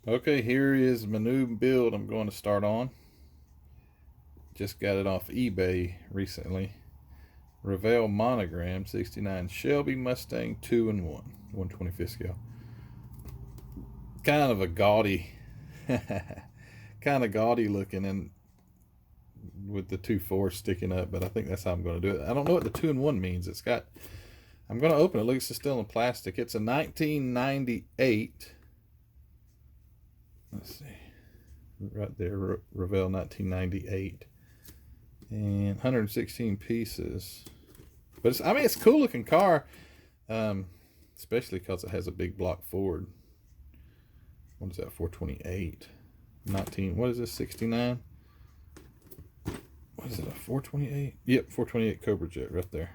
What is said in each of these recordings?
Okay, here is my new build I'm going to start on. Just got it off eBay recently. Revell Monogram 69 Shelby Mustang 2-in-1, 125th scale. Kind of a gaudy, kind of gaudy looking, and with the 2.4 sticking up, but I think that's how I'm going to do it. I don't know what the 2-in-1 means. It's got, I'm going to open it. It looks like it's still in plastic. It's a 1998. Let's see. Right there, Revell 1998. And 116 pieces. But it's, I mean, it's a cool looking car. Especially because it has a big block Ford. What is that, 428? 19, what is this, 69? What is it, a 428? Yep, 428 Cobra Jet right there.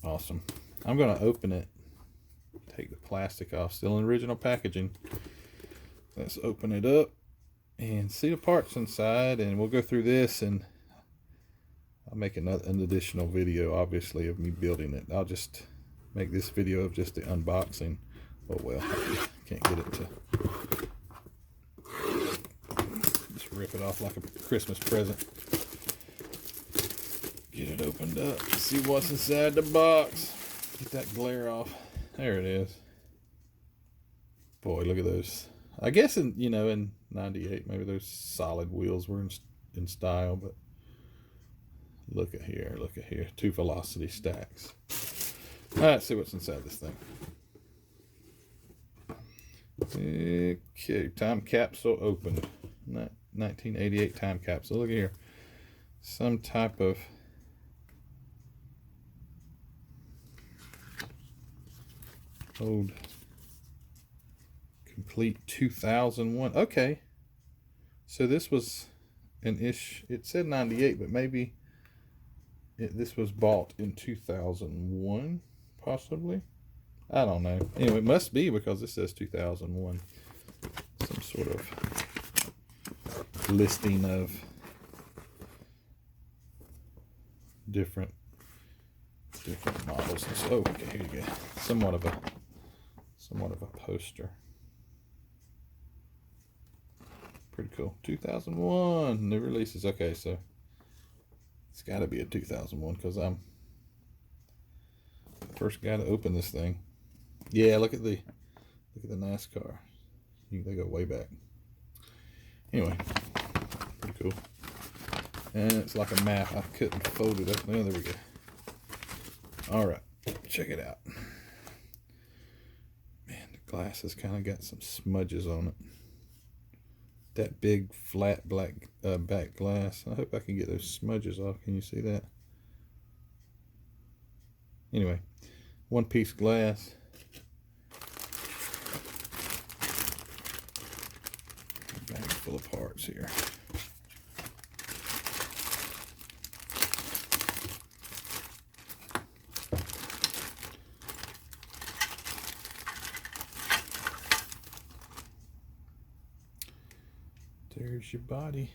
Awesome. I'm going to open it. Take the plastic off. Still in original packaging. Let's open it up and see the parts inside, and we'll go through this, and I'll make an additional video, obviously, of me building it. I'll just make this video of just the unboxing. Oh well, I can't get it to just rip it off like a Christmas present. Get it opened up, see what's inside the box. Get that glare off. There it is. Boy, look at those. I guess in in '98 maybe those solid wheels were in style, but look at here, 2 velocity stacks. All right, let's see what's inside this thing. Okay, time capsule opened. 1988 time capsule. Look at here, some type of old complete 2001. Okay, so this was an ish. It said 98, but maybe this was bought in 2001, possibly. I don't know. Anyway, it must be because this says 2001. Some sort of listing of different models. Oh, okay, here you go. Somewhat of a poster. Pretty cool. 2001 new releases. Okay, so it's got to be a 2001 because I'm the first guy to open this thing. Yeah, look at the NASCAR. They go way back. Anyway, pretty cool. And it's like a map. I couldn't fold it up. Oh, there we go. All right, check it out. Man, the glass has kind of got some smudges on it. That big flat black back glass. I hope I can get those smudges off. Can you see that? Anyway, one piece glass. A bag full of parts here. There's your body.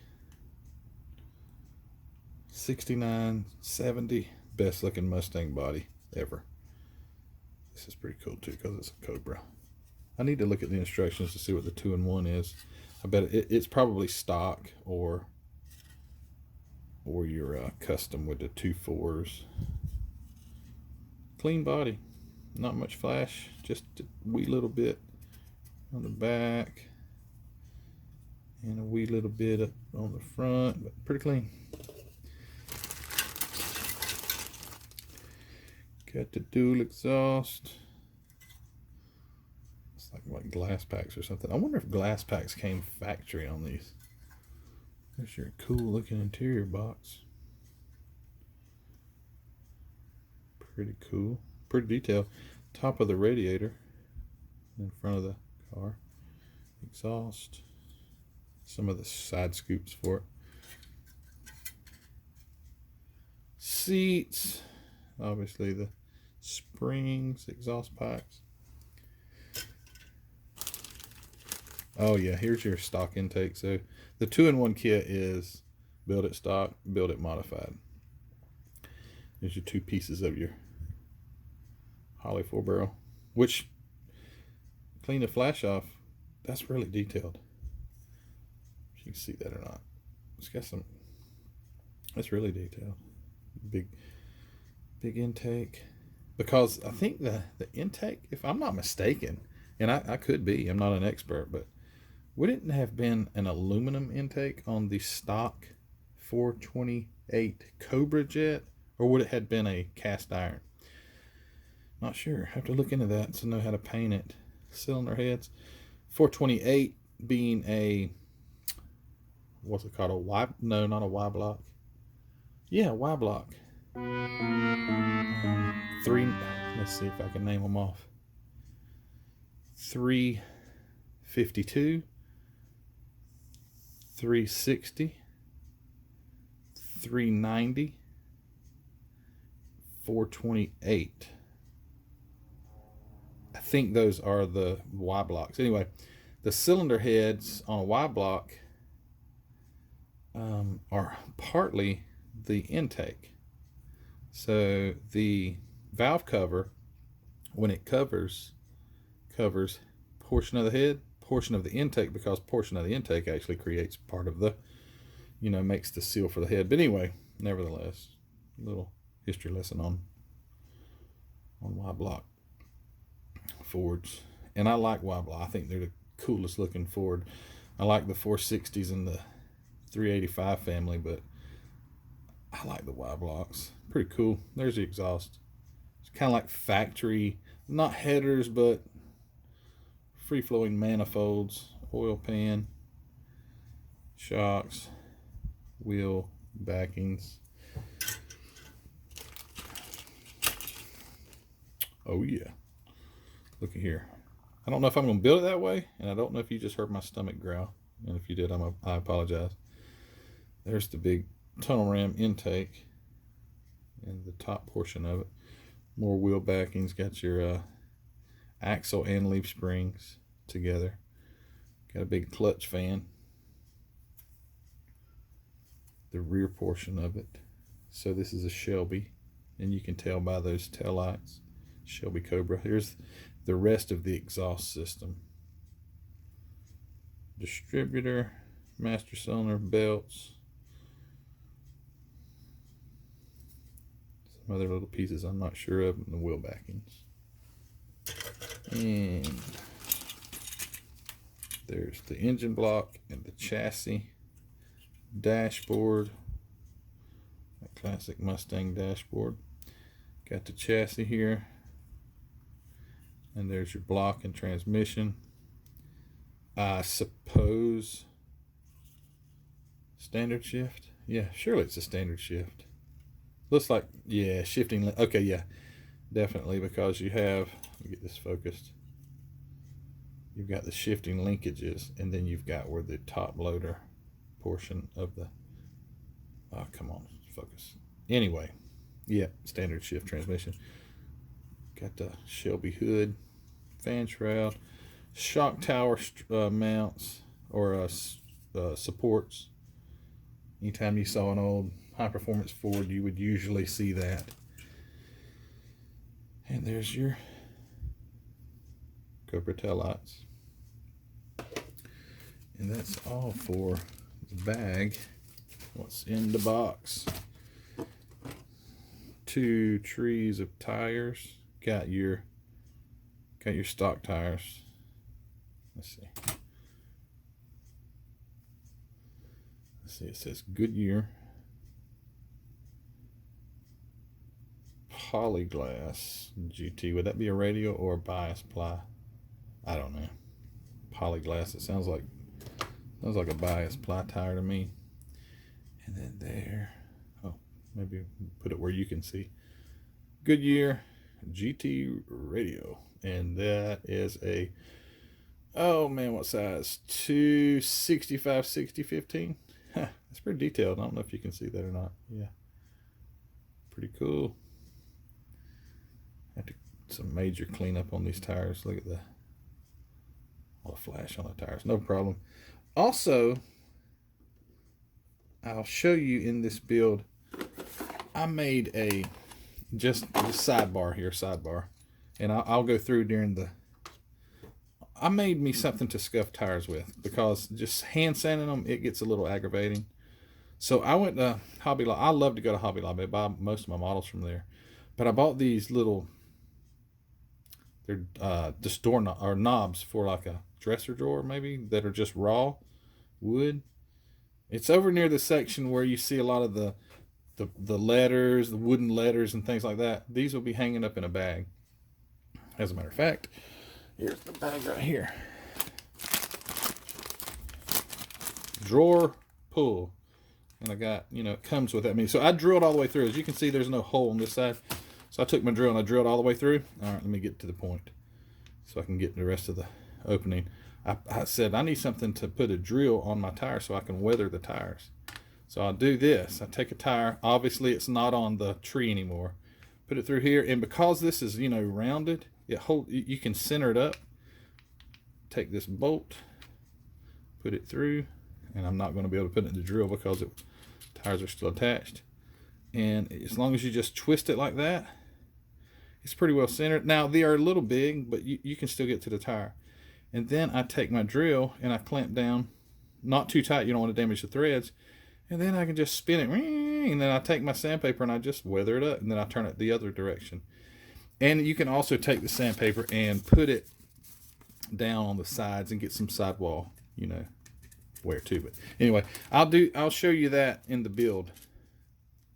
69, 70, best looking Mustang body ever. This is pretty cool too because it's a Cobra. I need to look at the instructions to see what the 2-in-1 is. I bet it's probably stock or your custom with the 2.4s. Clean body, not much flash, just a wee little bit on the back and a wee little bit up on the front, but pretty clean. Got the dual exhaust. It's like glass packs or something. I wonder if glass packs came factory on these. There's your cool looking interior box. Pretty cool. Pretty detailed. Top of the radiator in front of the car. Exhaust. Some of the side scoops for it. Seats. Obviously the springs, exhaust pipes. Oh yeah, here's your stock intake. So the 2-in-1 kit is build it stock, build it modified. There's your 2 pieces of your Holley 4-barrel, which clean the flash off That's really detailed. If you can see that or not. It's got some, that's really detailed. Big intake. Because I think the intake, if I'm not mistaken, and I could be, I'm not an expert, but wouldn't it have been an aluminum intake on the stock 428 Cobra jet, or would it have been a cast iron? Not sure. Have to look into that to know how to paint it. Cylinder heads. 428 being a, what's it called? A Y? No, not a Y block. Yeah, Y block. Three. Let's see if I can name them off. 352, 360, 390, 428. I think those are the Y blocks. Anyway, the cylinder heads on a Y block are partly the intake. So the valve cover, when it covers portion of the head, portion of the intake, because portion of the intake actually creates part of the, makes the seal for the head. But anyway, nevertheless, a little history lesson on Y block Fords. And I like Y block. I think they're the coolest looking Ford. I like the 460s and the 385 family, but I like the Y blocks. Pretty cool. There's the exhaust. It's kind of like factory, not headers, but free-flowing manifolds, oil pan, shocks, wheel backings. Oh yeah. Look at here. I don't know if I'm going to build it that way, and I don't know if you just heard my stomach growl. And if you did, I apologize. There's the big tunnel ram intake and the top portion of it. More wheel backings. Got your axle and leaf springs together. Got a big clutch fan. The rear portion of it. So this is a Shelby, and you can tell by those tail lights. Shelby Cobra. Here's the rest of the exhaust system. Distributor, master cylinder, belts. Some other little pieces I'm not sure of, and the wheel backings. And there's the engine block and the chassis, dashboard, that classic Mustang dashboard. Got the chassis here. And there's your block and transmission. I suppose standard shift. Yeah, surely it's a standard shift. Looks like, yeah, shifting. Okay, yeah, definitely, because you have, let me get this focused. You've got the shifting linkages, and then you've got where the top loader portion of the, oh, come on, focus. Anyway, yeah, standard shift transmission. Got the Shelby hood, fan shroud, shock tower mounts or supports. Anytime you saw an old high-performance Ford, you would usually see that. And there's your Cobra tail lights. And that's all for the bag. What's in the box? 2 trees of tires. Got your stock tires. Let's see. It says Goodyear. Polyglass GT. Would that be a radial or a bias ply? I don't know. Polyglass. It sounds like a bias ply tire to me. And then there. Oh, maybe put it where you can see. Goodyear GT radio, and that is a, oh man, what size? 265 60/15. That's pretty detailed. I don't know if you can see that or not. Yeah, pretty cool. Have to some major cleanup on these tires. Look at all the flash on the tires. No problem. Also, I'll show you in this build, I made a just sidebar here, and I'll go through during the, I made me something to scuff tires with, because just hand sanding them, it gets a little aggravating. So I went to Hobby Lobby. I love to go to Hobby Lobby. I buy most of my models from there. But I bought these little, they're just door or knobs for like a dresser drawer maybe, that are just raw wood. It's over near the section where you see a lot of the letters, the wooden letters and things like that. These will be hanging up in a bag. As a matter of fact, here's the bag right here. Drawer pull. And I got, it comes with that. So I drilled all the way through. As you can see, there's no hole on this side. So I took my drill and I drilled all the way through. All right, let me get to the point so I can get the rest of the opening. I said I need something to put a drill on my tire so I can weather the tires. So I'll do this. I take a tire. Obviously, it's not on the tree anymore. Put it through here. And because this is, rounded, you can center it up. Take this bolt, put it through. And I'm not going to be able to put it in the drill because tires are still attached. And as long as you just twist it like that, it's pretty well centered. Now, they are a little big, but you can still get to the tire. And then I take my drill and I clamp down, not too tight, you don't want to damage the threads. And then I can just spin it, and then I take my sandpaper and I just weather it up, and then I turn it the other direction. And you can also take the sandpaper and put it down on the sides and get some sidewall, wear too. But anyway, I'll show you that in the build,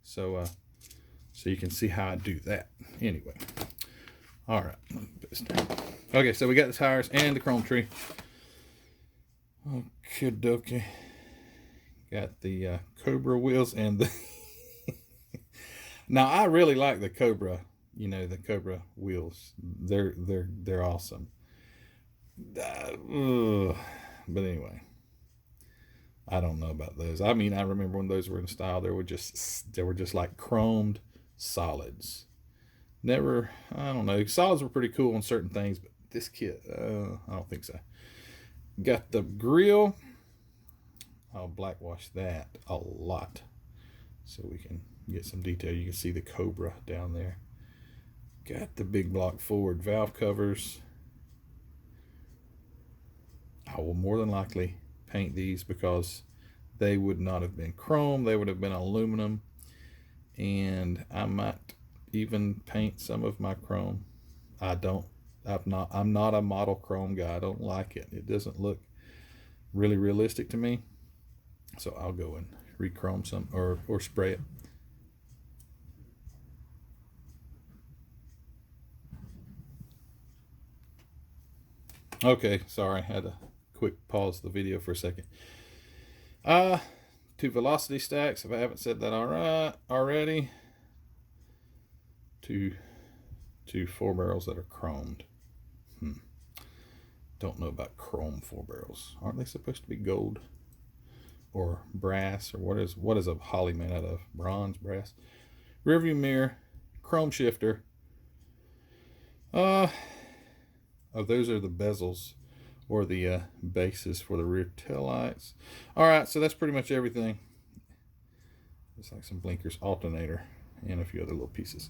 so you can see how I do that. Anyway, all right, let me put this down. Okay, so we got the tires and the chrome tree. Okay, dokie. Got the Cobra wheels and the now I really like the Cobra, the Cobra wheels. They're awesome. But anyway, I don't know about those. I mean, I remember when those were in style, they were just like chromed solids. Never, I don't know. Solids were pretty cool on certain things, but this kit, I don't think so. Got the grill. I'll blackwash that a lot so we can get some detail. You can see the Cobra down there. Got the big block forward valve covers. I will more than likely paint these because they would not have been chrome. They would have been aluminum. And I might even paint some of my chrome. I'm not a model chrome guy. I don't like it. It doesn't look really realistic to me. So I'll go and re-chrome some or spray it. Okay, sorry, I had to quick pause the video for a second. 2 velocity stacks, if I haven't said that already. Two 4 barrels that are chromed. Don't know about chrome 4 barrels. Aren't they supposed to be gold or brass, or what is a Holly made out of? Bronze, brass. Rearview mirror, chrome shifter. Oh, those are the bezels or the bases for the rear tail lights. All right, so that's pretty much everything. It's like some blinkers, alternator, and a few other little pieces.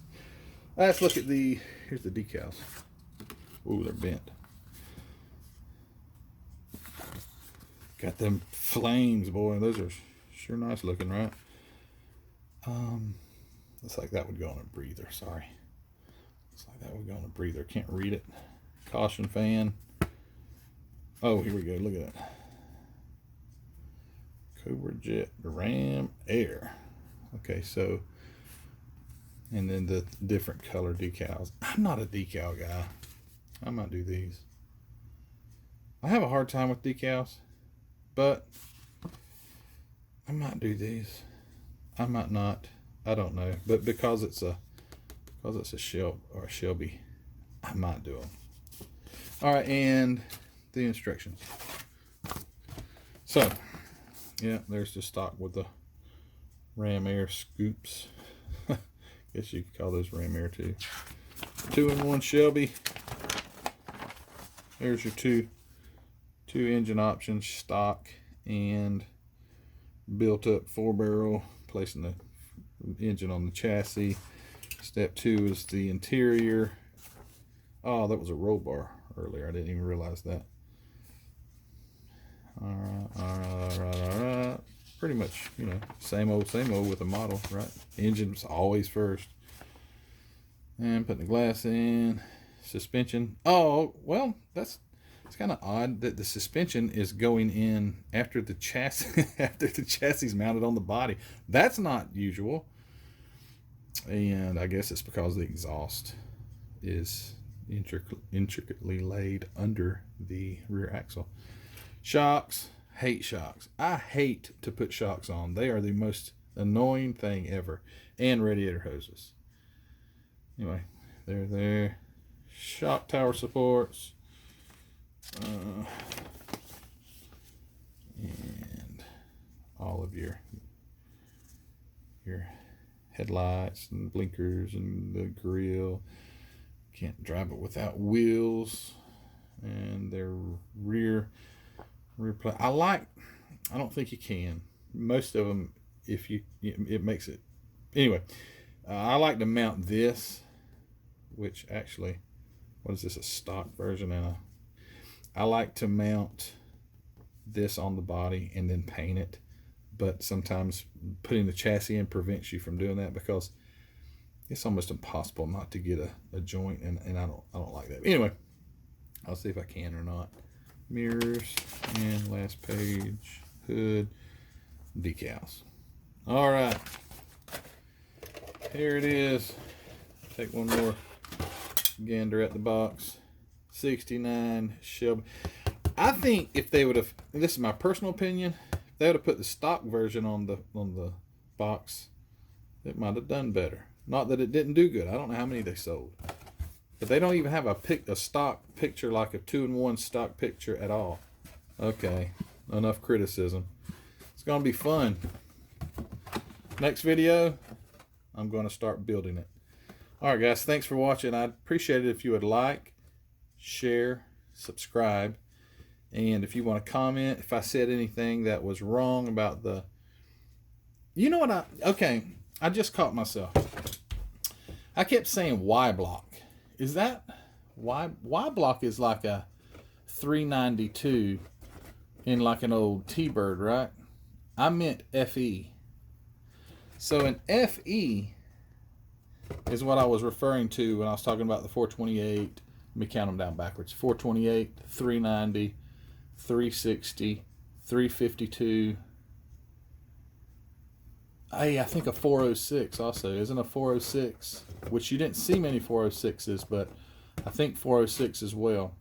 Let's look at here's the decals. Ooh, they're bent. Got them flames, boy. Those are sure nice looking, right? Looks like that would go on a breather. Sorry. Looks like that would go on a breather. Can't read it. Caution fan. Oh, here we go. Look at that. Cobra Jet Ram Air. Okay, so, and then the different color decals. I'm not a decal guy. I might do these. I have a hard time with decals, but I might do these. I might not. I don't know. But because it's a Shelby, I might do them. All right, and the instructions. So, yeah, there's the stock with the Ram Air scoops. Guess you could call those Ram Air too. 2-in-1 Shelby. There's your two engine options, stock and built up 4-barrel, placing the engine on the chassis. Step 2 is the interior. Oh, that was a roll bar earlier. I didn't even realize that. All right. Pretty much, you know, same old with the model, right? Engine's always first. And putting the glass in. Suspension. Oh, well, it's kind of odd that the suspension is going in after the chassis after the chassis is mounted on the body. That's not usual. And I guess it's because the exhaust is intricately laid under the rear axle. Shocks. Hate shocks. I hate to put shocks on. They are the most annoying thing ever. And radiator hoses. Anyway, they're there. Shock tower supports. And all of your headlights and blinkers and the grill. Can't drive it without wheels. And their rear plate. I don't think you can. Most of them, it makes it. Anyway, I like to mount this, which actually, what is this, a stock version? And I like to mount this on the body and then paint it. But sometimes putting the chassis in prevents you from doing that because it's almost impossible not to get a joint, and I don't like that. Anyway, I'll see if I can or not. Mirrors and last page, hood, decals. All right, here it is. Take one more gander at the box. 69 Shelby. I think if they would have, this is my personal opinion, if they would have put the stock version on the box, it might have done better. Not that it didn't do good. I don't know how many they sold. But they don't even have a stock picture, like a 2-in-1 stock picture at all. Okay, enough criticism. It's going to be fun. Next video, I'm going to start building it. All right, guys, thanks for watching. I'd appreciate it if you would like, share, subscribe. And if you want to comment, if I said anything that was wrong about the... You know what I just caught myself. I kept saying Y block. Is that Y block is like a 392 in like an old T-Bird, right? I meant FE. So an FE is what I was referring to when I was talking about the 428. Let me count them down backwards. 428, 390, 360, 352. Hey, I think a 406 also. Isn't a 406? Which you didn't see many 406s, but I think 406 as well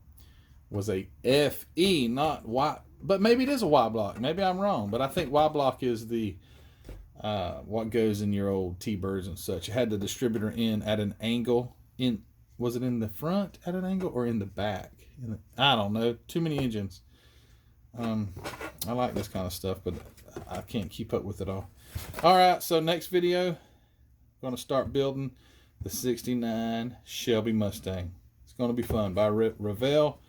was a FE, not Y. But maybe it is a Y block. Maybe I'm wrong. But I think Y block is the what goes in your old T-Birds and such. It had the distributor in at an angle. Was it in the front at an angle or in the back? I don't know. Too many engines. I like this kind of stuff, but I can't keep up with it all. All right, so next video, I'm going to start building the 69 Shelby Mustang. It's going to be fun by Revell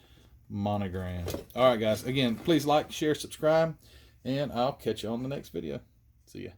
Monogram. All right, guys. Again, please like, share, subscribe, and I'll catch you on the next video. See ya.